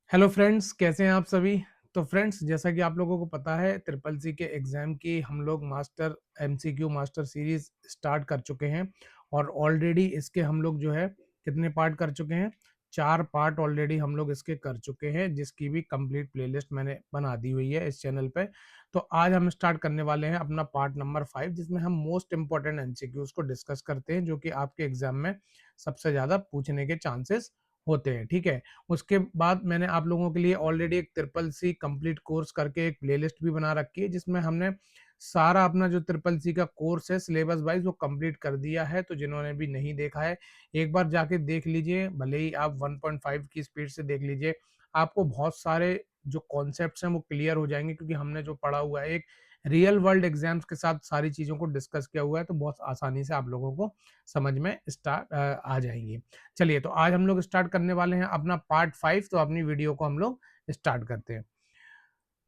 Hello friends, कैसे हैं आप सभी। तो फ्रेंड्स, जैसा कि आप लोगों को पता है, ट्रिपल सी के एग्ज़ाम की हम लोग master MCQ master series start कर चुके हैं। और ऑलरेडी इसके हम लोग जो है कितने पार्ट कर चुके हैं। 4 पार्ट ऑलरेडी हम लोग इसके कर चुके हैं, जिसकी भी कंप्लीट प्लेलिस्ट मैंने बना दी हुई है इस चैनल पे। तो आज हम स्टार्ट करने वाले हैं अपना पार्ट नंबर 5, जिसमें हम मोस्ट इंपॉर्टेंट एमसीक्यूज़ को डिस्कस करते हैं, जो कि आपके एग्ज़ाम में सबसे ज़्यादा पूछने के चांसेस होते हैं। ठीक है। उसके बाद मैंने आप लोगों के लिए ऑलरेडी एक ट्रिपल सी कंप्लीट कोर्स करके एक प्लेलिस्ट भी बना रखी है, जिसमें हमने सारा अपना जो ट्रिपल सी का कोर्स है सिलेबस वाइज वो कंप्लीट कर दिया है। तो जिन्होंने भी नहीं देखा है, एक बार जाके देख लीजिए। भले ही आप 1.5 की स्पीड से देख लीजिए, आपको बहुत सारे जो कॉन्सेप्ट्स हैं वो क्लियर हो जाएंगे, क्योंकि हमने जो पढ़ा हुआ है एक रियल वर्ल्ड एग्जाम्स के साथ सारी चीज़ों को डिस्कस किया हुआ है। तो बहुत आसानी से आप लोगों को समझ में आ जाएंगी। चलिए, तो आज हम लोग स्टार्ट करने वाले हैं अपना पार्ट 5। तो अपनी वीडियो को हम लोग स्टार्ट करते हैं।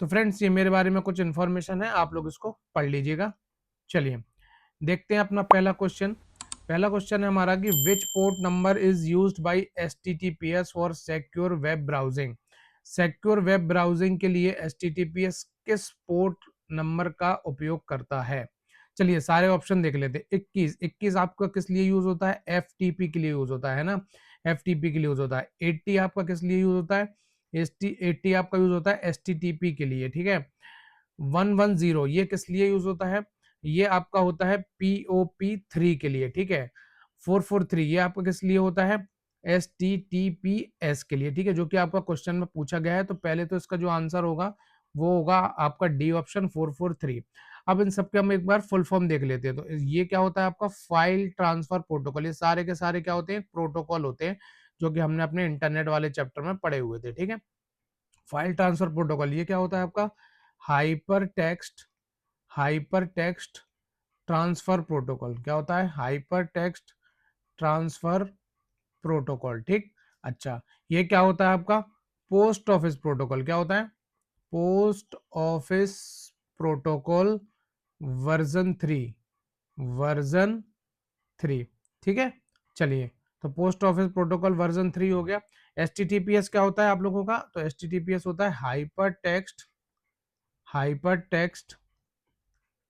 तो फ्रेंड्स, ये मेरे बारे में कुछ इन्फॉर्मेशन है, आप लोग इसको पढ़ लीजिएगा। चलिए, देखते हैं अपना पहला क्वेश्चन। पहला क्वेश्चन है हमारा कि विच port number is used by HTTPS for secure web browsing. Secure web browsing के लिए एचटीटीपीएस किस पोर्ट नंबर का उपयोग करता है। चलिए, सारे ऑप्शन देख लेते हैं। 21 21 आपका किस लिए यूज होता है, एफटीपी के लिए यूज होता है ना। एफटीपी के लिए यूज होता है। 80 आपका किस लिए यूज होता है, एस टी 80 आपका यूज होता है एचटीटीपी के लिए। ठीक है। 110 ये किस लिए यूज होता है, ये आपका होता है POP3 के लिए। ठीक है। 443 ये आपका किस लिए होता है, STTPS के लिए। ठीक है, जो कि आपका क्वेश्चन में पूछा गया है। तो पहले तो इसका जो आंसर होगा वो होगा आपका डी ऑप्शन 443। अब इन सबके हम एक बार फुल फॉर्म देख लेते हैं। तो ये क्या होता है आपका, फाइल ट्रांसफर प्रोटोकॉल। ये सारे के सारे क्या होते हैं, प्रोटोकॉल होते हैं, जो कि हमने अपने इंटरनेट वाले चैप्टर में पढ़े हुए थे। ठीक है। फाइल ट्रांसफर प्रोटोकॉल ये क्या होता है आपका, hyper text hyper text transfer protocol. क्या होता है, हाइपर टेक्स्ट ट्रांसफर प्रोटोकॉल। ठीक। अच्छा, ये क्या होता है आपका, पोस्ट ऑफिस प्रोटोकॉल। क्या होता है, post office protocol version 3। Version 3। ठीक है। चलिए, तो पोस्ट ऑफिस प्रोटोकॉल वर्जन 3 हो गया। एचटीटीपीएस क्या होता है आप लोगों का, तो एचटीटीपीएस होता है hyper text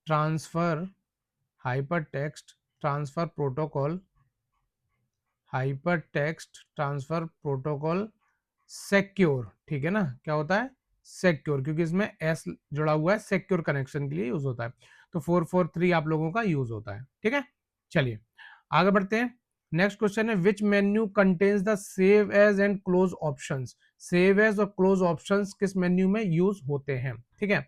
transfer hyper text transfer protocol hyper text transfer protocol secure. ठीक है ना, क्या होता है, सिक्योर, क्योंकि इसमें एस जुड़ा हुआ है, सिक्योर कनेक्शन के लिए यूज होता है। तो 443 आप लोगों का यूज होता है। ठीक है। चलिए, आगे बढ़ते हैं। नेक्स्ट क्वेश्चन है, which menu contains the save as and close options. Save as और क्लोज ऑप्शंस किस मेन्यू में यूज होते हैं। ठीक है।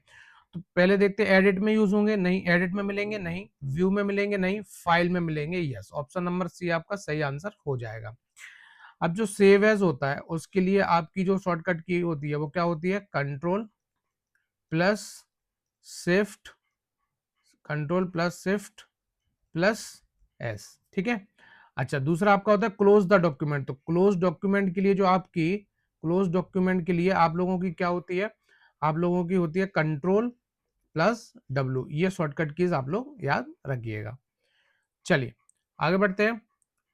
तो पहले देखते हैं, एडिट में यूज होंगे, नहीं। एडिट में मिलेंगे, नहीं। व्यू में मिलेंगे, नहीं। फाइल में मिलेंगे, यस। ऑप्शन नंबर सी आपका सही आंसर हो जाएगा। अब जो सेव एज होता है उसके लिए आपकी जो शॉर्टकट की होती है वो क्या होती है, shift control plus shift plus S. ठीक है। अच्छा, दूसरा आपका होता है क्लोज द डॉक्यूमेंट। तो क्लोज डॉक्यूमेंट के लिए जो आपकी क्लोज डॉक्यूमेंट के लिए आप लोगों की क्या होती है, आप लोगों की होती है Ctrl+W। ये शॉर्टकट कीज आप लोग याद रखिएगा। चलिए, आगे बढ़ते हैं।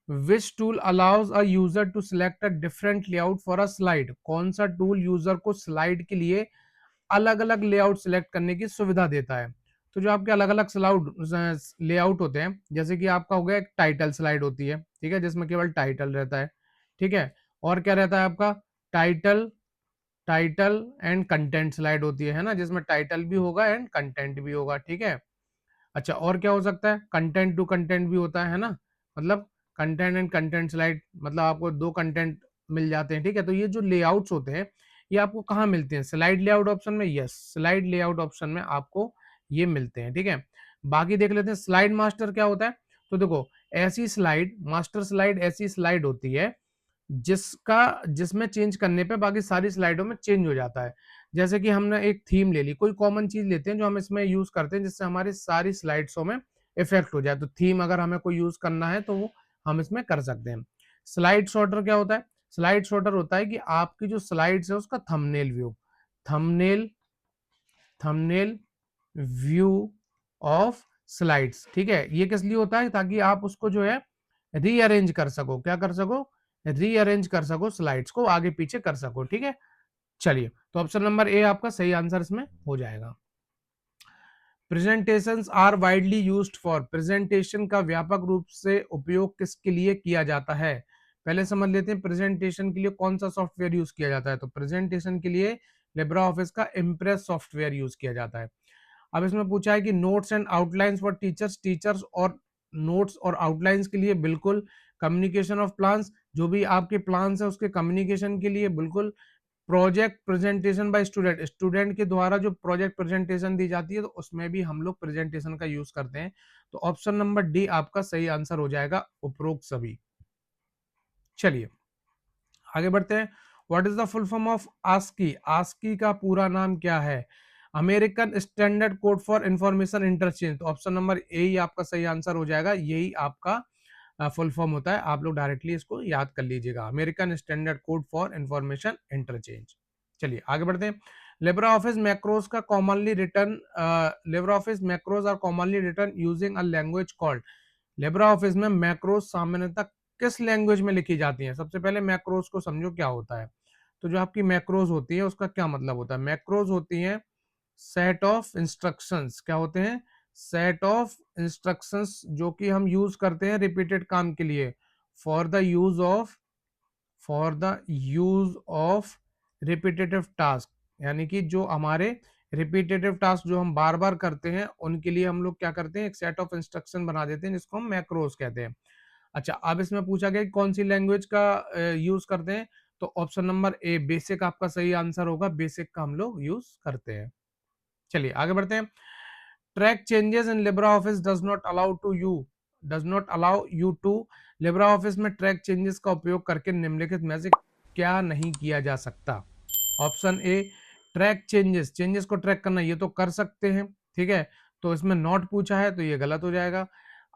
Which tool allows a user to select a different layout for a slide. कौन सा टूल यूजर को स्लाइड के लिए अलग अलग लेआउट सिलेक्ट करने की सुविधा देता है। तो जो आपके अलग अलग लेआउट होते हैं, जैसे कि आपका हो गया एक टाइटल स्लाइड होती है। ठीक है, जिसमें केवल टाइटल रहता है। ठीक है। और क्या रहता है आपका, title title and content slide होती है ना, जिसमें टाइटल भी होगा एंड कंटेंट भी होगा। ठीक है। अच्छा, और क्या हो सकता है, कंटेंट टू कंटेंट भी होता है ना, मतलब कंटेंट एंड कंटेंट स्लाइड, मतलब आपको दो कंटेंट मिल जाते हैं। ठीक है। तो ये जो लेआउट्स होते हैं ये आपको कहाँ मिलते हैं, स्लाइड लेआउट ऑप्शन में। यस, स्लाइड लेआउट ऑप्शन में आपको ये मिलते हैं। ठीक है। बाकी देख लेते हैं, स्लाइड मास्टर क्या होता है। तो देखो, ऐसी स्लाइड मास्टर स्लाइड ऐसी स्लाइड होती है जिसमें चेंज करने पे बाकी सारी स्लाइडों में चेंज हो जाता है। जैसे कि हमने एक थीम ले ली, कोई कॉमन चीज लेते हैं जो हम इसमें यूज करते हैं, जिससे हमारी सारी स्लाइड्सों में इफेक्ट हो जाए। तो थीम अगर हमें कोई यूज करना है तो वो हम इसमें कर सकते हैं। स्लाइड शॉर्टर क्या होता है, स्लाइड शॉर्टर होता है कि आपकी जो स्लाइड्स है उसका thumbnail thumbnail view of slides. ठीक है। ये किस लिए होता है, ताकि आप उसको जो है रीअरेंज कर सको। क्या कर सको, रीअरेंज कर सको, स्लाइड्स को आगे पीछे कर सको। ठीक है। चलिए, तो ऑप्शन नंबर ए आपका सही आंसर इसमें हो जाएगा। Presentations are widely used for, presentation का व्यापक रूप से उपयोग किसके लिए किया जाता है? पहले समझ लेते हैं प्रेजेंटेशन के लिए कौन सा सॉफ्टवेयर यूज किया जाता है। तो प्रेजेंटेशन के लिए लिब्रा ऑफिस का इम्प्रेस सॉफ्टवेयर यूज किया जाता है। अब इसमें पूछा है कि notes and outlines for teachers, teachers और नोट्स और आउटलाइंस के लिए बिल्कुल, कम्युनिकेशन ऑफ प्लान्स, जो भी आपके प्लान्स है उसके कम्युनिकेशन के लिए बिल्कुल, project presentation by student, student के द्वारा जो प्रोजेक्ट प्रेजेंटेशन दी जाती है तो उसमें भी हम लोग प्रेजेंटेशन का यूज करते हैं। तो ऑप्शन नंबर डी आपका सही आंसर हो जाएगा, उपरोक्त सभी। चलिए आगे बढ़ते हैं। What is the full form of ASCII? ASCII का पूरा नाम क्या है? American standard code for information interchange. तो ऑप्शन नंबर ए ही आपका सही आंसर हो जाएगा, यही आपका फुल फॉर्म होता है। आप लोग डायरेक्टली इसको याद कर लीजिएगा, American standard code for information interchange. चलिए आगे बढ़ते हैं। लिब्रा ऑफिस मैक्रोज का commonly written, LibreOffice macros are commonly written using a language called. LibreOffice में मैक्रोज सामान्यतः किस लैंग्वेज में लिखी जाती हैं? सबसे पहले मैक्रोज को समझो क्या होता है। तो जो आपकी मैक्रोज होती है उसका क्या मतलब होता है? मैक्रोज होती हैं सेट ऑफ इंस्ट्रक्शंस। क्या होते हैं? सेट ऑफ इंस्ट्रक्शंस जो कि हम यूज करते हैं रिपीटेड काम के लिए, for the use of, for the use of repetitive task. यानी कि जो हमारे रिपीटेटिव टास्क जो हम बार बार करते हैं उनके लिए हम लोग क्या करते हैं, एक सेट ऑफ इंस्ट्रक्शन बना देते हैं जिसको हम मैक्रोज कहते हैं। अच्छा, अब इसमें पूछा गया कि कौन सी लैंग्वेज का यूज करते हैं। तो ऑप्शन नंबर ए बेसिक आपका सही आंसर होगा, बेसिक का हम लोग यूज करते हैं। चलिए आगे बढ़ते हैं। Track changes in LibreOffice does not allow you to, LibreOffice में ट्रैक चेंजेस का उपयोग करके निम्नलिखित में से क्या नहीं किया जा सकता? Option A, track changes, changes को ट्रैक करना ये तो कर सकते हैं, ठीक है, तो इसमें नॉट पूछा है तो ये गलत हो जाएगा।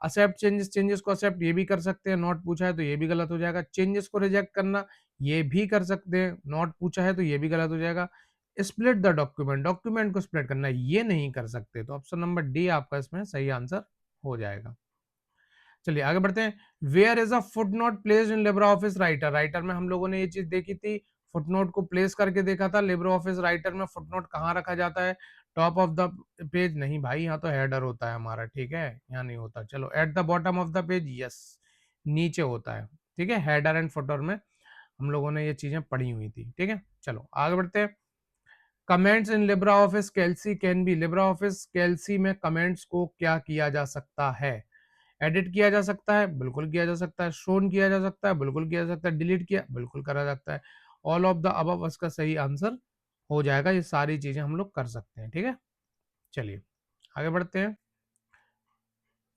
एक्सेप्ट चेंजेस, चेंजेस को एक्सेप्ट ये भी कर सकते हैं, नॉट पूछा है तो ये भी गलत हो जाएगा। चेंजेस को रिजेक्ट करना ये भी कर सकते हैं, नॉट पूछा है तो ये भी गलत हो जाएगा। स्प्लिट द डॉक्यूमेंट, डॉक्यूमेंट को स्प्लिट करना ये नहीं कर सकते। तो ऑप्शन नंबर डी आपका इसमें सही आंसर हो जाएगा। चलिए आगे बढ़ते हैं। Where is a footnote placed in LibreOffice Writer? Writer में हम लोगों ने ये चीज देखी थी, फुटनोट को प्लेस करके देखा था। लिब्रा ऑफिस राइटर में फुटनोट कहाँ रखा जाता है? Top of the page? नहीं भाई, यहाँ तो हेडर होता है हमारा, ठीक है, यहाँ नहीं होता। चलो at the bottom of the page, yes, नीचे होता है, ठीक है। हेडर एंड फुटर में हम लोगों ने ये चीजें पढ़ी हुई थी, ठीक है। चलो आगे बढ़ते हैं। Comments in LibreOffice Calc can be, LibreOffice Calc में कमेंट्स को क्या किया जा सकता है? एडिट किया जा सकता है, बिल्कुल किया जा सकता है। शोन किया जा सकता है, बिल्कुल किया जा सकता है। डिलीट किया, बिल्कुल करा जा सकता है। ऑल ऑफ द अबव इसका सही आंसर हो जाएगा, ये सारी चीजें हम लोग कर सकते हैं, ठीक है। चलिए आगे बढ़ते हैं।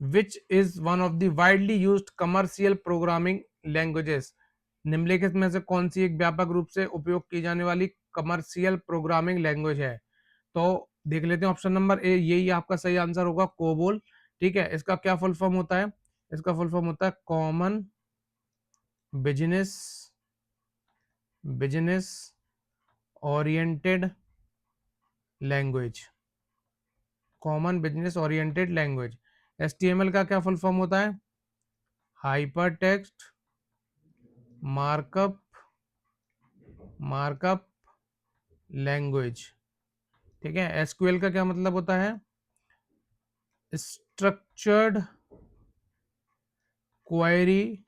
Which is one of the widely used commercial programming languages? निम्नलिखित में से कौन सी एक व्यापक रूप से उपयोग की जाने वाली कमर्शियल प्रोग्रामिंग लैंग्वेज है? तो देख लेते हैं। ऑप्शन नंबर ए यही आपका सही आंसर होगा, कोबोल, ठीक है। इसका क्या फुल फॉर्म होता है? इसका फुल फॉर्म होता है common business, business oriented language, common business oriented language. HTML का क्या फुल फॉर्म होता है? Hyper text markup, markup language, ठीक है। एसक्यूएल का क्या मतलब होता है? Structured query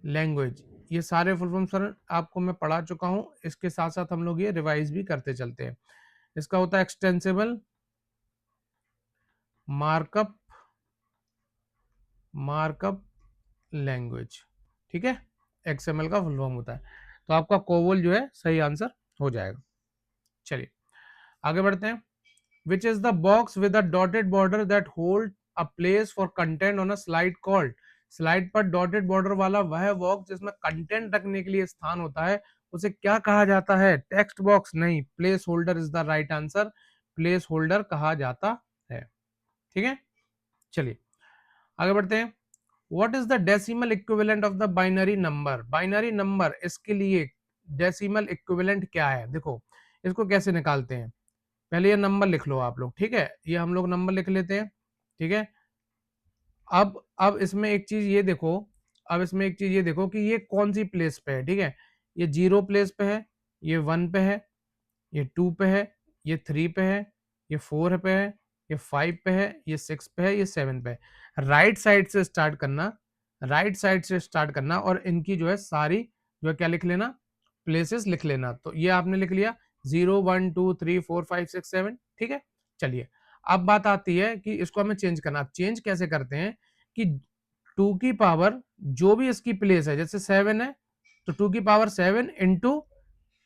language. ये सारे फुल फॉर्म सर आपको मैं पढ़ा चुका हूं, इसके साथ साथ हम लोग ये रिवाइज भी करते चलते हैं। इसका होता है एक्सटेंसिबल मार्कअप, मार्कअप लैंग्वेज, ठीक है। एक्सएमएल का फुल फॉर्म होता है। तो आपका कोवल जो है सही आंसर हो जाएगा। चलिए आगे बढ़ते हैं। Which is the box with a dotted border that hold a place for content on a slide called, slide पर डॉटेड बॉर्डर वाला वह बॉक्स जिसमें कंटेंट रखने के लिए स्थान होता है उसे क्या कहा जाता है? टेक्स्ट बॉक्स नहीं, place holder is the right answer, place holder कहा जाता है, ठीक है। चलिए आगे बढ़ते हैं। What is the decimal equivalent of the binary number? Binary number इसके लिए डेसिमल इक्विवेलेंट क्या है? देखो इसको कैसे निकालते हैं। पहले ये नंबर लिख लो आप लोग, ठीक है, ये हम लोग नंबर लिख लेते हैं, ठीक है। अब इसमें एक चीज ये देखो, अब इसमें एक चीज ये देखो कि ये कौन सी प्लेस पे है, ठीक है। ये जीरो प्लेस पे है, ये 1 पे है, ये 2 पे है, ये 3 पे है, ये 4 पे है, ये 5 पे है, ये 6 पे है, ये 7 पे है। राइट साइड से स्टार्ट करना, राइट साइड से स्टार्ट करना और इनकी जो है सारी जो है क्या लिख लेना, प्लेसेस लिख लेना। तो ये आपने लिख लिया 0 1 2 3 4 5 6 7, ठीक है। चलिए, अब बात आती है कि इसको हमें चेंज करना। अब चेंज कैसे करते हैं कि 2 की पावर जो भी इसकी प्लेस है, जैसे 7 है तो 2 की पावर 7 इंटू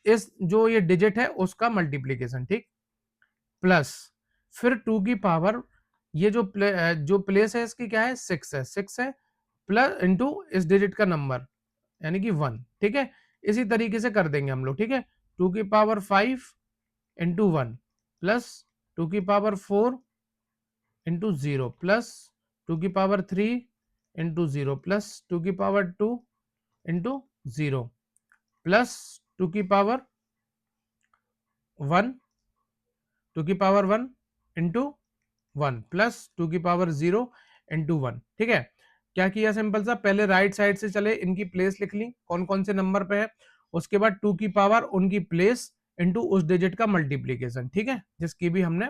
इस जो ये डिजिट है उसका मल्टीप्लीकेशन, ठीक, प्लस फिर 2 की पावर ये जो प्लेस है इसकी क्या है, 6 है, 6 है, प्लस इंटू इस डिजिट का नंबर यानी कि 1, ठीक है। इसी तरीके से कर देंगे हम लोग, ठीक है। 2 की पावर 5 इंटू 1 प्लस 2 की पावर 4 इंटू 0 प्लस 2 की पावर 3 इंटू 0 प्लस 2 की पावर 2 इंटू 0 प्लस 2 की पावर 1, 2 की पावर 1 इंटू 1 प्लस 2 की पावर 0 इंटू 1, ठीक है। क्या किया, सिंपल सा, पहले राइट साइड से चले, इनकी प्लेस लिख ली कौन कौन से नंबर पे है, उसके बाद 2 की पावर उनकी प्लेस इंटू उस डिजिट का मल्टीप्लीकेशन, ठीक है, जिसकी भी हमने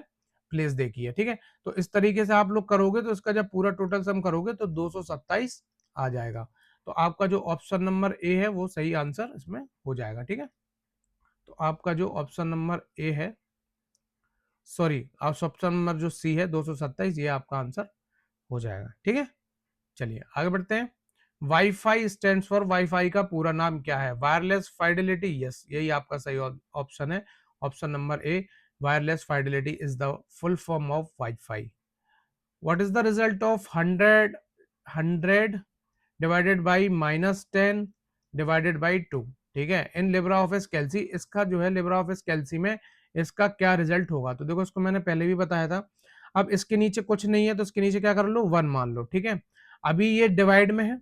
प्लेस देखी है, ठीक है। तो इस तरीके से आप लोग करोगे तो इसका जब पूरा टोटल सम करोगे तो 227 आ जाएगा। तो आपका जो ऑप्शन नंबर ए है वो सही आंसर इसमें हो जाएगा, ठीक है। तो आपका जो ऑप्शन नंबर ए है, सॉरी, ऑप्शन नंबर जो सी है 227, ये आपका आंसर हो जाएगा, ठीक है। चलिए आगे बढ़ते हैं। वाईफाई स्टैंड्स फॉर, वाईफाई का पूरा नाम क्या है, वायरलेस फाइडेलिटी, यस यही आपका सही ऑप्शन है, option number A, wireless fidelity is the full form of wifi. What is the result of 100 divided by -10 divided by 2, ठीक है, इन लिब्रा ऑफिस कैल्सी, इसका जो है लिब्रा ऑफिस कैल्सी में इसका क्या रिजल्ट होगा। तो देखो इसको मैंने पहले भी बताया था। अब इसके नीचे कुछ नहीं है तो इसके नीचे क्या कर लो, 1 मान लो, ठीक है। अभी ये डिवाइड में है,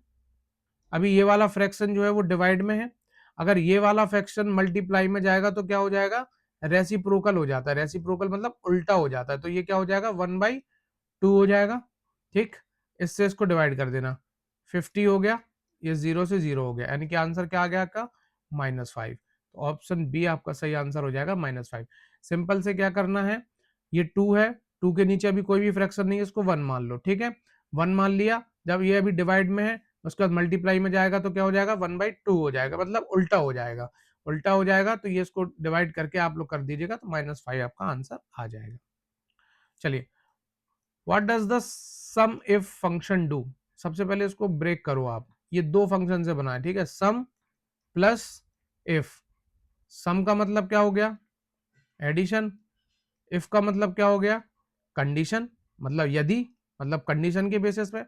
अभी ये वाला फ्रैक्शन जो है वो डिवाइड में है। अगर ये वाला फ्रैक्शन मल्टीप्लाई में जाएगा तो क्या हो जाएगा, रेसिप्रोकल हो जाता है। रेसिप्रोकल मतलब उल्टा हो जाता है, तो ये क्या हो जाएगा, 1/2 हो जाएगा, ठीक। इससे इसको डिवाइड कर देना, 50 हो गया, ये 0 से 0 हो गया, यानी कि आंसर क्या आ गया आपका, -5। तो ऑप्शन बी आपका सही आंसर हो जाएगा, -5। सिंपल से क्या करना है, ये 2 है, 2 के नीचे अभी कोई भी फ्रैक्शन नहीं है, इसको 1 मान लो, ठीक है। 1 मान लिया, जब ये अभी डिवाइड में है उसके बाद मल्टीप्लाई में जाएगा तो क्या हो जाएगा, 1/2 हो जाएगा, मतलब उल्टा हो जाएगा। उल्टा हो जाएगा तो ये इसको डिवाइड करके आप लोग कर दीजिएगा तो -5 आपका आंसर आ जाएगा। चलिए, what does the sum if function do, सबसे पहले इसको ब्रेक करो आप, ये दो फंक्शन से बना है, ठीक है, सम प्लस इफ। सम का मतलब क्या हो गया, एडिशन, इफ का मतलब क्या हो गया, कंडीशन, मतलब यदि, मतलब कंडीशन के बेसिस पे।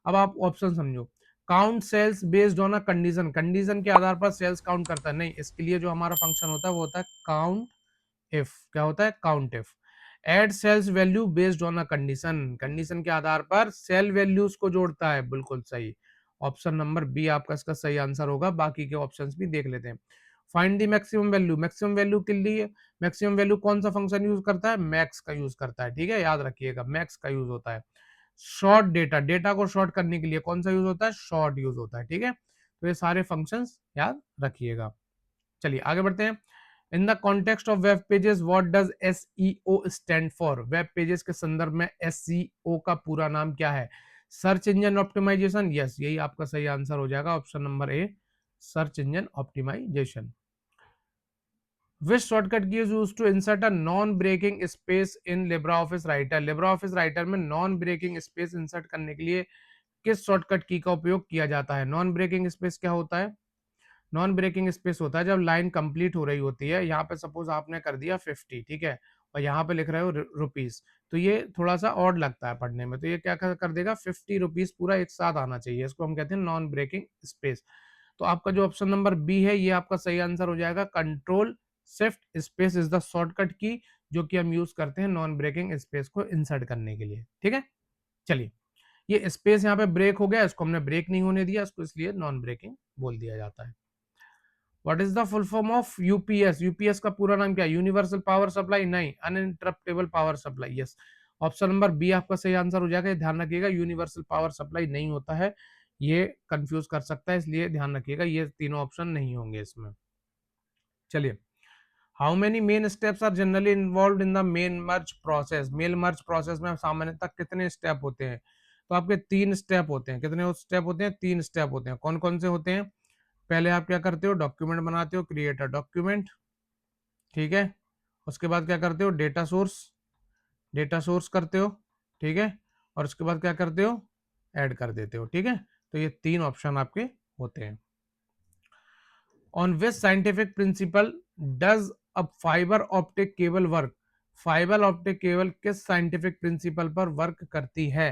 अब आप ऑप्शन समझो, count cells based on a condition, condition के आधार पर सेल्स काउंट करता है, नहीं, इसके लिए जो हमारा फंक्शन होता है वो होता है काउंट इफ। क्या होता है, count if. Add cells value based on a condition, condition के आधार पर सेल वैल्यूज को जोड़ता है, बिल्कुल सही। ऑप्शन नंबर बी आपका इसका सही आंसर होगा। बाकी के ऑप्शंस भी देख लेते हैं। Find the maximum value, maximum value के लिए मैक्सिमम वैल्यू कौन सा फंक्शन यूज करता है, मैक्स का यूज करता है, ठीक है, याद रखिएगा, मैक्स का यूज होता है। शॉर्ट डेटा, डेटा को शॉर्ट करने के लिए कौन सा यूज होता है, शॉर्ट यूज होता है, ठीक है। तो ये सारे फंक्शंस याद रखिएगा। चलिए आगे बढ़ते हैं। In the context of web pages what does SEO stand for, web pages के संदर्भ में एसईओ का पूरा नाम क्या है, सर्च इंजन ऑप्टिमाइजेशन, यस यही आपका सही आंसर हो जाएगा, option number A, search engine optimization. Which shortcut key is used to insert a non breaking space in LibreOffice Writer, LibreOffice Writer में नॉन ब्रेकिंग स्पेस इंसर्ट करने के लिए किस शॉर्टकट की का उपयोग किया जाता है। नॉन ब्रेकिंग स्पेस क्या होता है, नॉन ब्रेकिंग स्पेस होता है जब लाइन कंप्लीट हो रही होती है, यहाँ पे सपोज आपने कर दिया 50, ठीक है, और यहाँ पे लिख रहे हो रुपीज, तो ये थोड़ा सा ऑड लगता है पढ़ने में, तो ये क्या कर देगा, 50 रुपीज पूरा एक साथ आना चाहिए, इसको हम कहते हैं नॉन ब्रेकिंग स्पेस। तो आपका जो ऑप्शन नंबर बी है ये आपका सही आंसर हो जाएगा, control shift space is the shortcut की जो कि हम यूज करते हैं नॉन ब्रेकिंग स्पेस को इंसर्ट करने के लिए, ठीक है। चलिए, ये स्पेस यहाँ पे ब्रेक हो गया, इसको हमने ब्रेक नहीं होने दिया, इसको इसलिए नॉन ब्रेकिंग बोल दिया जाता है। What is the full form of UPS, UPS का पूरा नाम क्या है, यूनिवर्सल पावर सप्लाई, नहीं, uninterruptible power supply, yes. Option number B आपका सही आंसर हो जाएगा। ध्यान रखिएगा, यूनिवर्सल पावर सप्लाई नहीं होता है, ये कंफ्यूज कर सकता है, इसलिए ध्यान रखिएगा, ये तीनों ऑप्शन नहीं होंगे इसमें। चलिए how many main steps are generally involved in the main merge process, mail merge process में सामान्यतः कितने स्टेप होते हैं? तो आपके 3 स्टेप होते हैं। कितने स्टेप होते हैं? 3 स्टेप होते हैं। कौन कौन से होते हैं? पहले आप क्या करते हो? डॉक्यूमेंट बनाते हो, क्रिएट अ डॉक्यूमेंट, ठीक है। उसके बाद क्या करते हो? डेटा सोर्स करते हो, ठीक है। और उसके बाद क्या करते हो? ऐड कर देते हो, ठीक है। तो ये 3 ऑप्शन आपके होते हैं। On which scientific principle does a fibre optic cable work? Fibre optic cable किस साइंटिफिक प्रिंसिपल पर वर्क करती है?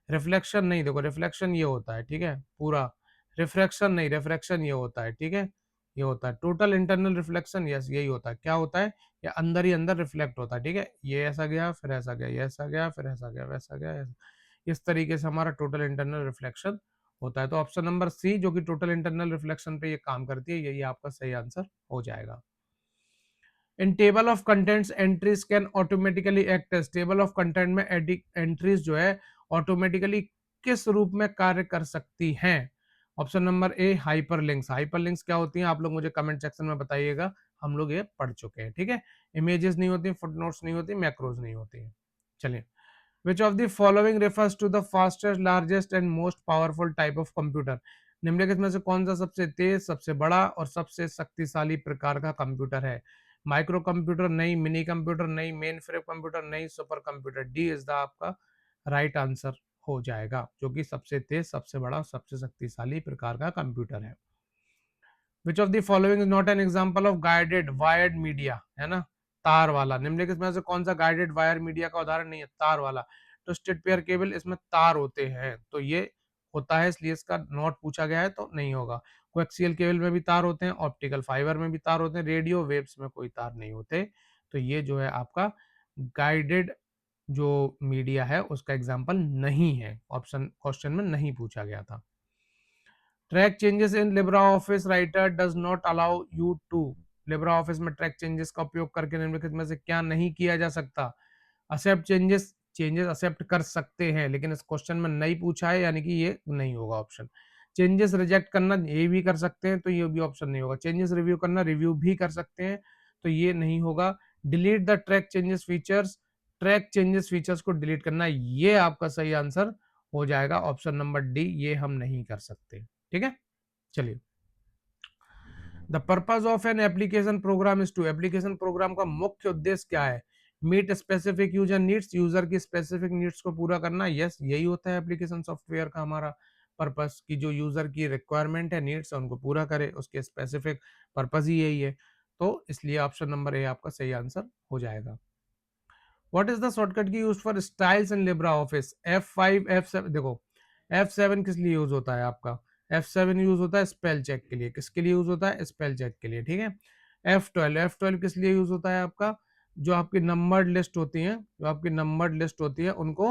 रिफ्लेक्शन नहीं, देखो रिफ्लेक्शन ये होता है, ठीक है, पूरा। रिफ्रैक्शन नहीं, रिफ्रैक्शन ये होता है, ठीक है। ये होता है टोटल इंटरनल रिफ्लेक्शन, यस यही होता है। क्या होता है? ये अंदर ही अंदर रिफ्लेक्ट होता है, ठीक है। ये ऐसा गया, फिर ऐसा गया, ये ऐसा गया, फिर ऐसा गया, वैसा गया, इस तरीके से हमारा टोटल इंटरनल रिफ्लेक्शन होता है। तो ऑप्शन नंबर सी, जो कि टोटल इंटरनल रिफ्लेक्शन पे ये काम करती है, यही आपका सही आंसर हो जाएगा। In table of contents entries can automatically act as, table of content में एंट्रीज जो है ऑटोमेटिकली किस रूप में कार्य कर सकती हैं? ऑप्शन नंबर ए हाइपरलिंक्स। हाइपरलिंक्स क्या होती हैं? आप लोग मुझे कमेंट सेक्शन में बताइएगा, हम लोग ये पढ़ चुके हैं, ठीक है। इमेजेस नहीं होती, फुटनोट्स नहीं होती, मैक्रोज नहीं होती। चलिए, Which of the following refers to the fastest, largest and most powerful type of computer? निम्नलिखित में से कौन सा सबसे तेज, सबसे बड़ा और सबसे शक्तिशाली प्रकार का कंप्यूटर है? माइक्रो कंप्यूटर नहीं, मिनी कंप्यूटर नहीं, मेन फ्रेम कंप्यूटर नहीं, super computer. D is the आपका राइट आंसर हो जाएगा, जो कि सबसे तेज, सबसे बड़ा और सबसे शक्तिशाली प्रकार का कंप्यूटर है। विच of the following is not an example of guided wired media, है ना, तार वाला। निम्नलिखित में से कौन सा गाइडेड वायर मीडिया का उदाहरण नहीं है? तार वाला। ट्विस्टेड पेयर केबल, इसमें तार होते हैं, तो ये होता है, इसलिए इसका नॉट पूछा गया है, तो नहीं होगा। कोएक्सियल केबल में भी तार होते हैं, ऑप्टिकल फाइबर में भी तार होते हैं, रेडियो वेव्स में कोई तार नहीं होते। तो ये जो है आपका गाइडेड जो मीडिया है उसका एग्जाम्पल नहीं है, ऑप्शन क्वेश्चन में नहीं पूछा गया था। Track changes in LibreOffice Writer does not allow you to, LibreOffice में ट्रैक चेंजेस का उपयोग करके निम्नलिखित में से क्या नहीं किया जा सकता? एक्सेप्ट चेंजेस, चेंजेस एक्सेप्ट कर सकते हैं, लेकिन इस क्वेश्चन में नहीं पूछा है, यानी कि ये नहीं होगा ऑप्शन। चेंजेस रिजेक्ट करना, ये भी कर सकते हैं, तो ये भी ऑप्शन नहीं होगा। चेंजेस रिव्यू करना, रिव्यू भी कर सकते हैं, तो ये नहीं होगा। Delete the track changes features, track changes features को डिलीट करना, ये आपका सही आंसर हो जाएगा, ऑप्शन नंबर डी, ये हम नहीं कर सकते, ठीक है। चलिए, the purpose of an application program is to, application program का मुख्य उद्देश्य क्या है? Meet specific user needs, user की स्पेसिफिक नीड्स को पूरा करना, यस यही होता है एप्लीकेशन सॉफ्टवेयर का हमारा पर्पस, की जो यूजर की रिक्वायरमेंट है, नीड्स है, उनको पूरा करे, उसके स्पेसिफिक पर्पस ही यही है। तो इसलिए ऑप्शन नंबर ए आपका सही आंसर हो जाएगा। What is the shortcut key use for styles in Libra office? F5 F7, देखो F7 किस लिए यूज होता है आपका? F7 यूज होता है स्पेल चेक के लिए। किसके लिए यूज होता है? स्पेल चेक के लिए, ठीक है। F12 किस लिए यूज होता है आपका? जो आपकी नंबर्ड लिस्ट होती है, जो आपकी नंबर्ड लिस्ट होती है, उनको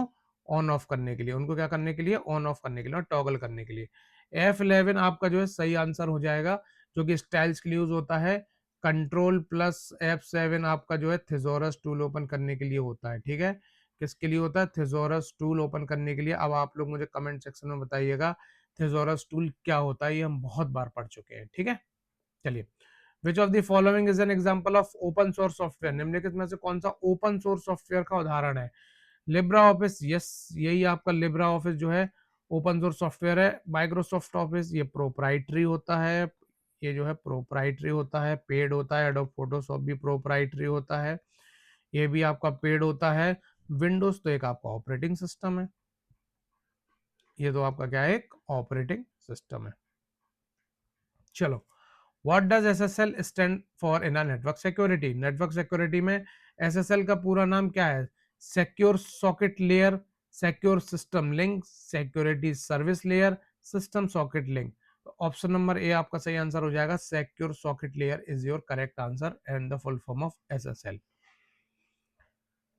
ऑन ऑफ करने के लिए, उनको क्या करने के लिए? ऑन ऑफ करने के लिए और टॉगल करने के लिए। F11 आपका जो है सही आंसर हो जाएगा, जो कि स्टाइल्स के लिए यूज होता है। कंट्रोल प्लस F7 आपका जो है थिजोरस टूल ओपन करने के लिए होता है, ठीक है। किसके लिए होता है? थिजोरस टूल ओपन करने के लिए। अब आप लोग मुझे कमेंट सेक्शन में बताइएगा थिजोरस टूल क्या होता है, ये हम बहुत बार पढ़ चुके हैं, ठीक है। चलिए, विच of the following is an example of open source software? निम्नलिखित में से कौन सा ओपन सोर्स सॉफ्टवेयर का उदाहरण है? लिब्रा ऑफिस, यस यही आपका लिब्रा ऑफिस जो है ओपन सोर्स सॉफ्टवेयर है। माइक्रोसॉफ्ट ऑफिस ये प्रोप्राइटरी होता है, ये जो है प्रोप्राइटरी होता है, पेड होता है। एडोब फोटोशॉप भी प्रोप्राइटरी होता है, ये भी आपका पेड होता है। विंडोज तो एक आपका ऑपरेटिंग सिस्टम है, ये तो आपका क्या है? एक ऑपरेटिंग सिस्टम है। चलो, what does SSL stand for in network security? Network security में एसएसएल का पूरा नाम क्या है? Secure socket layer, secure system link, security service layer, system socket link. Option number ए आपका सही आंसर हो जाएगा, secure socket layer is your correct answer and the full form of SSL.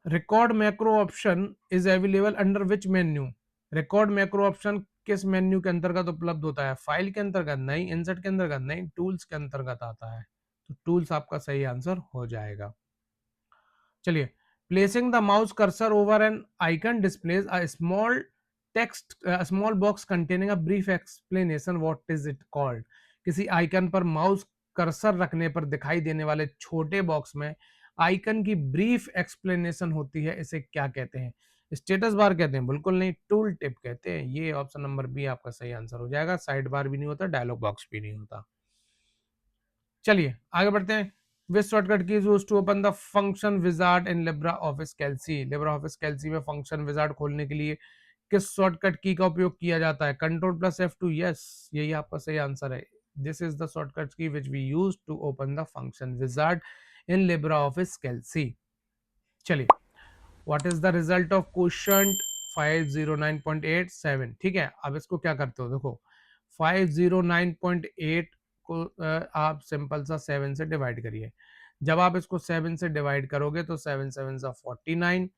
Record macro option is available under which menu? Record macro option किस menu के अंतर्गत उपलब्ध होता है? फाइल के अंतर्गत नहीं, इंसर्ट के अंतर्गत नहीं, टूल्स के अंतर्गत आता है, तो टूल्स आपका सही आंसर हो जाएगा। चलिए, placing the mouse cursor over N icon displays a small text, small box containing a brief explanation, what is it called? किसी आइकन पर माउस कर्सर रखने पर दिखाई देने वाले छोटे बॉक्स में आइकन की ब्रीफ एक्सप्लेनेशन होती है, इसे क्या कहते हैं? स्टेटस बार कहते हैं? बिल्कुल नहीं, टूल टिप कहते हैं। ये ऑप्शन नंबर बी आपका सही आंसर हो जाएगा। साइड बार भी नहीं होता, डायलॉग बॉक्स भी नहीं होता। चलिए आगे बढ़ते हैं। Which shortcut key use to open the function wizard in LibreOffice Calc? LibreOffice Calc में फंक्शन विजार्ड खोलने के लिए किस शॉर्टकट की का उपयोग किया जाता है? कंट्रोल प्लस F2, यस, यही आपका सही आंसर है। This is the shortcut key which we use to open the function wizard in LibreOffice Calc. चलिए, what is the result of quotient 509.87? ठीक है, अब इसको क्या करते हो, देखो 509.8 को आप सिंपल सा 7 से डिवाइड करिए। जब आप इसको 7 से डिवाइड करोगे तो 7 7 सा 49,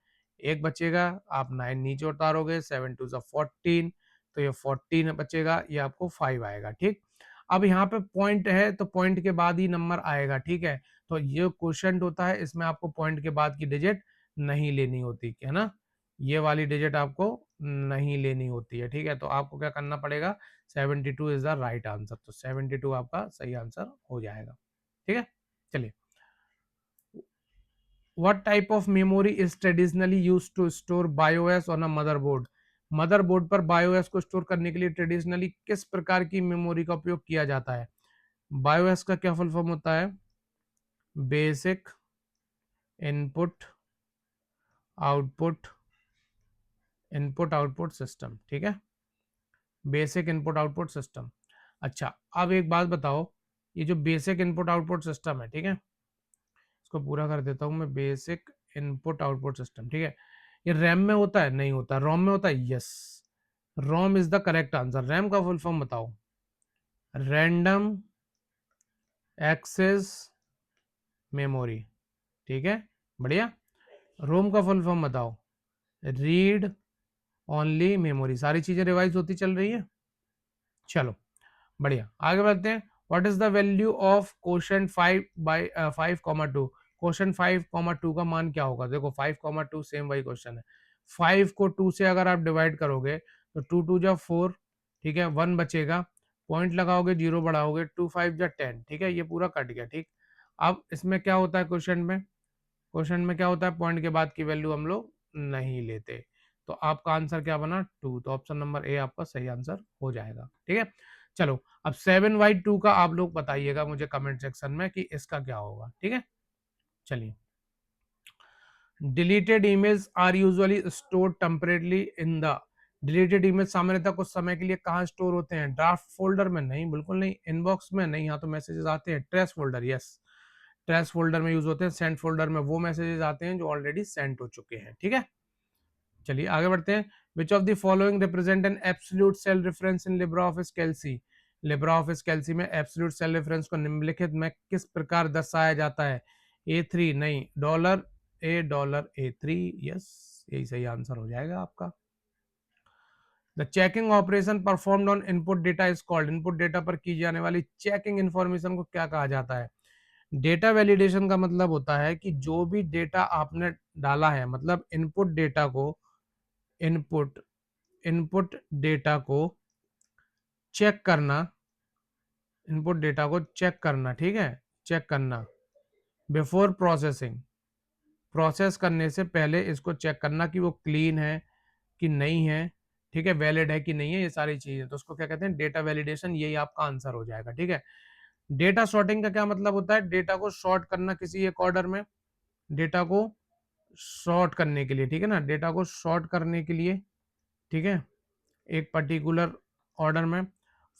एक बचेगा, आप 9 नीचे उतारोगे, 7 2 सा 14, तो ये 14 बचेगा, ये आपको 5 आएगा। ठीक, अब यहाँ पे पॉइंट है तो पॉइंट के बाद ही नंबर आएगा। ठीक है, तो ये क्वोशंट होता है, इसमें आपको पॉइंट के बाद की डिजिट नहीं लेनी होती है ना, ये वाली डिजिट आपको नहीं लेनी होती है। ठीक है, तो आपको क्या करना पड़ेगा, 72 इज द राइट आंसर, तो 72 आपका सही आंसर हो जाएगा। ठीक है, चलिए, what type of memory is traditionally use to store BIOS on a motherboard? Motherboard पर बायोएस को स्टोर करने के लिए ट्रेडिशनली किस प्रकार की मेमोरी का उपयोग किया जाता है? बायोएस का क्या फुल फॉर्म होता है? Basic input output system. ठीक है, बेसिक इनपुट आउटपुट सिस्टम। अच्छा, अब एक बात बताओ, ये जो बेसिक इनपुट आउटपुट सिस्टम है, ठीक है, इसको पूरा कर देता हूं मैं, बेसिक इनपुट आउटपुट सिस्टम, ठीक है, ये रैम में होता है? नहीं होता। रोम में होता है? Yes, ROM is the correct answer. RAM का फुल फॉर्म बताओ? Random access memory. ठीक है, बढ़िया। रोम का फुल फॉर्म बताओ? Read only memory. सारी चीजें रिवाइज होती चल रही है। चलो बढ़िया, आगे बढ़ते हैं। What is the value of quotient 5/5, quotient 5, 2 का मान क्या होगा? देखो 5, 2 सेम वही क्वेश्चन है। 5 को 2 से अगर आप डिवाइड करोगे तो 2 2 जा 4, ठीक है, 1 बचेगा, पॉइंट लगाओगे, 0 बढ़ाओगे, 2 5 जा 10, ठीक है, ये पूरा कट गया। ठीक, अब इसमें क्या होता है, क्वेश्चन में क्या होता है, पॉइंट के बाद की वैल्यू हम लोग नहीं लेते, तो आपका आंसर क्या बना, 2, तो ऑप्शन नंबर ए आपका सही आंसर हो जाएगा। ठीक है, चलो अब 7/2 का आप लोग बताइएगा मुझे कमेंट सेक्शन में कि इसका क्या होगा। ठीक है, चलिए, deleted emails are usually store temporarily in the, deleted email सामान्यतः कुछ समय के लिए कहाँ स्टोर होते हैं? ड्राफ्ट फोल्डर में? नहीं, बिल्कुल नहीं। इनबॉक्स में? नहीं, यहाँ तो मैसेजेस आते हैं। Trash folder? Yes, trash folder में यूज होते हैं। सेंड फोल्डर में वो मैसेजेस आते हैं जो ऑलरेडी सेंड हो चुके हैं। ठीक है, चलिए आगे बढ़ते हैं। Which of the following represent an absolute cell reference in LibreOffice Calc? LibreOffice Calc में एब्सोल्यूट सेल रेफरेंस को निम्नलिखित में किस प्रकार दर्शाया जाता है? A3 नहीं, $A3, यस, यही सही आंसर हो जाएगा आपका। The checking operation performed on input data is called, input data पर की जाने वाली चेकिंग इंफॉर्मेशन को क्या कहा जाता है? डेटा वैलिडेशन का मतलब होता है कि जो भी डेटा आपने डाला है, मतलब इनपुट इनपुट डेटा को चेक करना, इनपुट डेटा को चेक करना, ठीक है, चेक करना बिफोर प्रोसेसिंग, प्रोसेस करने से पहले इसको चेक करना कि वो क्लीन है कि नहीं है, ठीक है, वैलिड है कि नहीं है, ये सारी चीजें, तो उसको क्या कहते हैं, डेटा वैलिडेशन, यही आपका आंसर हो जाएगा। ठीक है, डेटा सॉर्टिंग का क्या मतलब होता है? डेटा को सॉर्ट करना किसी एक ऑर्डर में, डेटा को सॉर्ट करने के लिए, ठीक है ना, डेटा को सॉर्ट करने के लिए, ठीक है, एक पर्टिकुलर ऑर्डर में।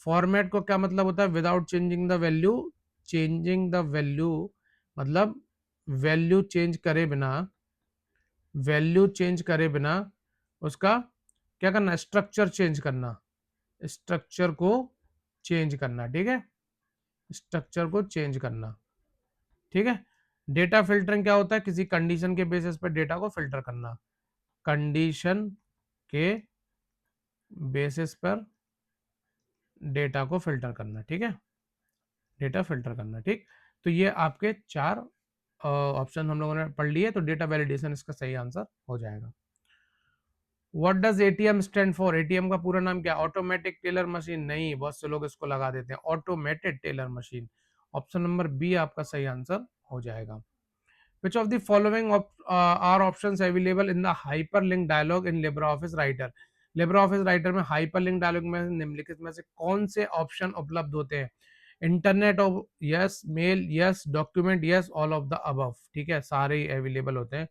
फॉर्मेट को क्या मतलब होता है? Without changing the value, changing the value मतलब वैल्यू चेंज करे बिना, वैल्यू चेंज करे बिना उसका क्या करना, स्ट्रक्चर चेंज करना, स्ट्रक्चर को चेंज करना, ठीक है, स्ट्रक्चर को चेंज करना। ठीक है, डेटा फिल्टरिंग क्या होता है? किसी कंडीशन के बेसिस पर डेटा को फिल्टर करना, कंडीशन के बेसिस पर डेटा को फिल्टर करना, ठीक है, डेटा फिल्टर करना। ठीक, तो ये आपके 4 ऑप्शन हम लोगों ने पढ़ लिए, तो डेटा वैलिडेशन इसका सही आंसर हो जाएगा। What does ATM stand for? ATM का पूरा नाम क्या? Automatic teller machine? नहीं, बहुत से लोग इसको लगा देते हैं, automated teller machine. Option number B आपका सही आंसर हो जाएगा। Which of the following are options available in the hyperlink dialog in LibreOffice Writer? LibreOffice Writer में hyperlink dialog में निम्नलिखित में से कौन से ऑप्शन उपलब्ध होते हैं? Internet of yes, mail yes, document yes, all of the above. ठीक है, सारे ही अवेलेबल होते हैं।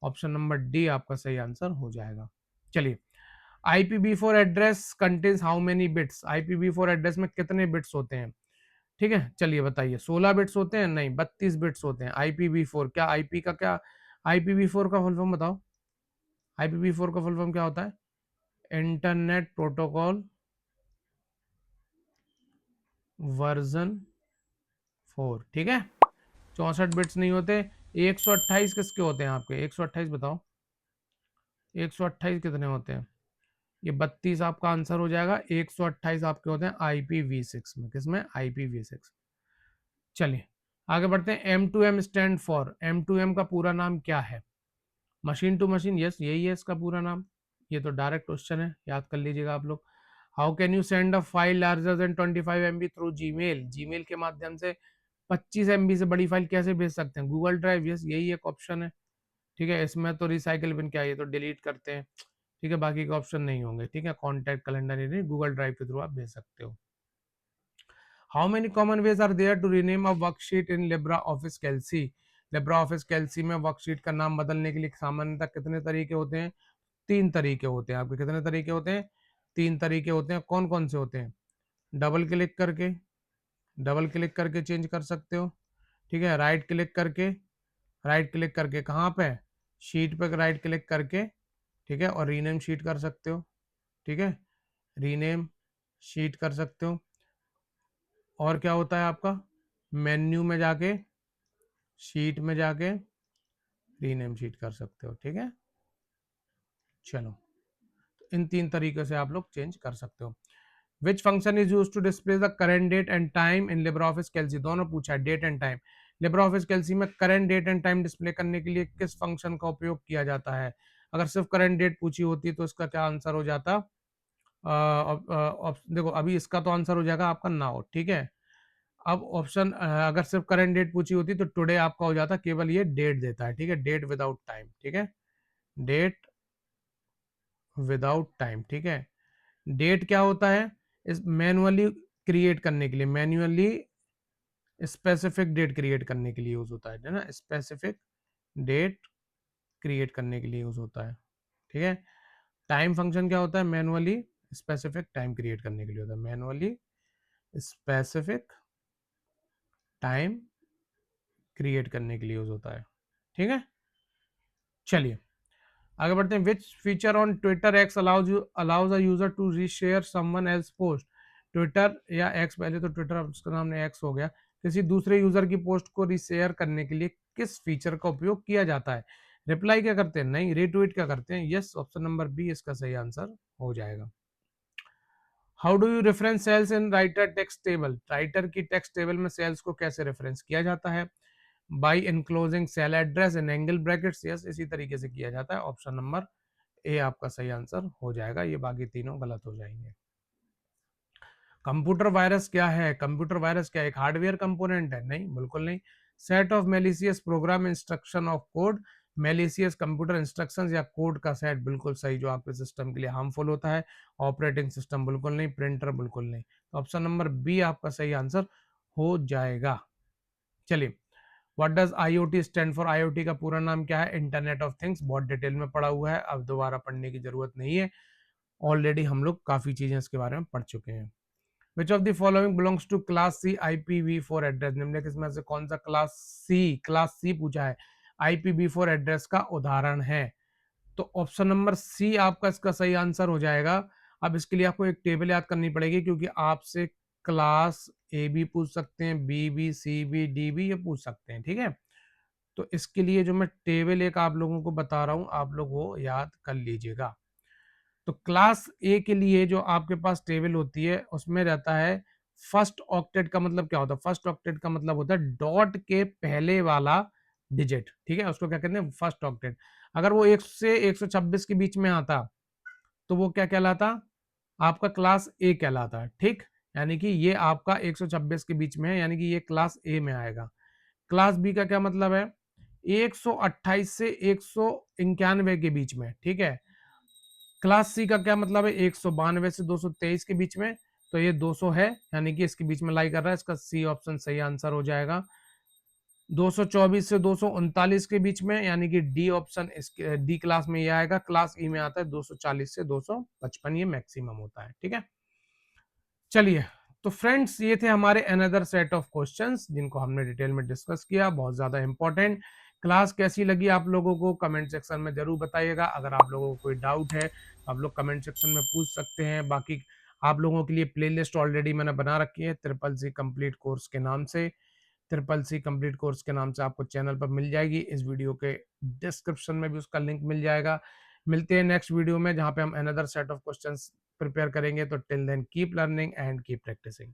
ऑप्शन नंबर डी आपका सही आंसर हो जाएगा। चलिए, IPv4 address contains how many bits? IPv4 address में कितने बिट्स होते हैं? ठीक है, चलिए बताइए, 16 बिट्स होते हैं? नहीं, 32 बिट्स होते हैं। IPv4 क्या, आईपी का क्या, IPv4 का फुल फॉर्म बताओ। IPv4 का फुल फॉर्म क्या होता है? Internet protocol version 4। ठीक है, 64 बिट्स नहीं होते। 128 किसके होते हैं आपके? 128 बताओ, 128 कितने होते हैं? ये 32 आपका आंसर हो जाएगा। 128 आपके होते हैं IPv6 में। किसमें? IPv6। चलिए आगे बढ़ते हैं। M2M स्टैंड फॉर, M2M का पूरा नाम क्या है? मशीन टू मशीन, यस, यही है इसका पूरा नाम। ये तो डायरेक्ट क्वेश्चन है, याद कर लीजिएगा आप लोग। How can you send a file larger than 25 MB through Gmail? Gmail के माध्यम से 25 MB से बड़ी फाइल कैसे भेज सकते हैं? गूगल ड्राइव, यस, यही एक ऑप्शन है। ठीक है, इसमें तो रिसाइकल बिन क्या है, ये तो डिलीट करते हैं। ठीक है, बाकी के ऑप्शन नहीं होंगे। ठीक है, कॉन्टैक्ट, कैलेंडर, ये नहीं, गूगल ड्राइव के थ्रू आप भेज सकते हो। How many common ways are there to rename a worksheet in LibreOffice Calc? LibreOffice Calc में वर्कशीट का नाम बदलने के लिए सामान्यतः कितने तरीके होते हैं? 3 तरीके होते हैं आपके। कितने तरीके होते हैं? 3 तरीके होते हैं। कौन कौन से होते हैं? डबल क्लिक करके, डबल क्लिक करके चेंज कर सकते हो। ठीक है, राइट क्लिक करके, राइट क्लिक करके कहाँ पे? शीट पे राइट क्लिक करके। ठीक है, और रीनेम शीट कर सकते हो। ठीक है, रीनेम शीट कर सकते हो। और क्या होता है आपका? मेन्यू में जाके, शीट में जाके रीनेम शीट कर सकते हो। ठीक है, चलो, इन 3 तरीके से आप लोग चेंज कर सकते हो। Which function is use to display the current date and time in LibreOffice Calc? दोनों पूछा है, date and time. LibreOffice Calc में current date and time display करने के लिए किस फंक्शन का उपयोग किया जाता है? अगर सिर्फ करंट डेट पूछी होती तो इसका क्या आंसर हो जाता? देखो, अभी इसका तो आंसर हो जाएगा आपका नाउ। ठीक है, अब ऑप्शन अगर सिर्फ करंट डेट पूछी होती तो टुडे आपका हो जाता। केवल ये डेट देता है। ठीक है, डेट विदाउट टाइम। ठीक है, डेट विदाउट टाइम। ठीक है, डेट क्या होता है? इस मैनुअली क्रिएट करने के लिए, मैनुअली स्पेसिफिक डेट क्रिएट करने के लिए यूज होता है ना, स्पेसिफिक डेट क्रिएट करने के लिए यूज होता है। ठीक है, टाइम फंक्शन क्या होता है? मैनुअली स्पेसिफिक टाइम क्रिएट करने के लिए होता है। मैनुअली स्पेसिफिक टाइम क्रिएट करने के लिए यूज होता है। ठीक है, चलिए आगे बढ़ते हैं। Which feature on Twitter X allows a user to reshare someone else post? Twitter या एक्स, पहले तो ट्विटर, अब उसका नाम एक्स हो गया, किसी दूसरे यूजर की पोस्ट को रीशेयर करने के लिए किस फीचर का उपयोग किया जाता है? रिप्लाई क्या करते हैं? नहीं, रीट्वीट क्या करते हैं? यस, ऑप्शन नंबर बी इसका सही आंसर हो जाएगा। How do you reference cells in Writer text table? Writer की टेक्स्ट टेबल में सेल्स को कैसे रेफरेंस किया जाता है? By enclosing cell address in angle brackets, yes, इसी तरीके से किया जाता है। ऑप्शन नंबर ए आपका सही आंसर हो जाएगा। ये बाकी तीनों गलत हो जाएंगे। कंप्यूटर वायरस क्या है? कंप्यूटर वायरस क्या एक हार्डवेयर कंपोनेंट है? नहीं, बिल्कुल नहीं। Set of malicious programme instruction of code, malicious computer instructions या कोड का सेट, बिल्कुल सही, जो आपके सिस्टम के लिए हार्मफुल होता है। ऑपरेटिंग सिस्टम बिल्कुल नहीं, प्रिंटर बिल्कुल नहीं। तो ऑप्शन नंबर बी आपका सही आंसर हो जाएगा। चलिए, what does IoT stand for? IoT का पूरा नाम क्या है? Internet of things. बहुत डिटेल में पढ़ा हुआ है, अब दोबारा पढ़ने की जरूरत नहीं है। ऑलरेडी हम लोग काफी चीजें इसके बारे में पढ़ चुके हैं। Which of the following belongs to class C IPv4 address? निम्नलिखित में से कौन सा क्लास सी पूछा है, IPv4 एड्रेस का उदाहरण है? तो ऑप्शन नंबर सी आपका इसका सही आंसर हो जाएगा। अब इसके लिए आपको एक टेबल याद करनी पड़ेगी, क्योंकि आपसे क्लास ए भी पूछ सकते हैं, बी भी, सी भी, डी भी, ये पूछ सकते हैं। ठीक है, तो इसके लिए जो मैं टेबल एक आप लोगों को बता रहा हूं, आप लोग वो याद कर लीजिएगा। तो क्लास ए के लिए जो आपके पास टेबल होती है उसमें रहता है फर्स्ट ऑक्टेट। का मतलब क्या होता है? फर्स्ट ऑक्टेट का मतलब होता है डॉट के पहले वाला डिजिट। ठीक है, उसको क्या कहते हैं? First octet. अगर वो 1 से 126 के बीच में आता तो वो क्या कहलाता? आपका क्लास ए कहलाता। ठीक, यानी कि ये आपका 126 के बीच में है, यानी कि ये क्लास ए में आएगा। क्लास बी का क्या मतलब है? 128 से 191 के बीच में, ठीक है। क्लास सी का क्या मतलब है? 192 से 223 के बीच में, तो ये 200 है, यानी कि इसके बीच में लाई कर रहा है, इसका सी ऑप्शन सही आंसर हो जाएगा। 224 से 239 के बीच में, यानी कि डी ऑप्शन इसके डी क्लास में ये आएगा। क्लास ई में आता है 240 से 255, ये मैक्सिमम होता है, ठीक है। चलिए, तो फ्रेंड्स ये थे हमारे अनदर सेट ऑफ क्वेश्चंस जिनको हमने डिटेल में डिस्कस किया, बहुत ज़्यादा इंपॉर्टेंट। क्लास कैसी लगी आप लोगों को कमेंट सेक्शन में ज़रूर बताइएगा। अगर आप लोगों को कोई डाउट है तो आप लोग कमेंट सेक्शन में पूछ सकते हैं। बाकी आप लोगों के लिए प्लेलिस्ट ऑलरेडी मैंने बना रखी है ट्रिपल सी कंप्लीट कोर्स के नाम से। ट्रिपल सी कंप्लीट कोर्स के नाम से आपको चैनल पर मिल जाएगी, इस वीडियो के डिस्क्रिप्शन में भी उसका लिंक मिल जाएगा। मिलते हैं नेक्स्ट वीडियो में जहाँ पे हम another set of questions prepare करेंगे। तो till then keep learning and keep practising.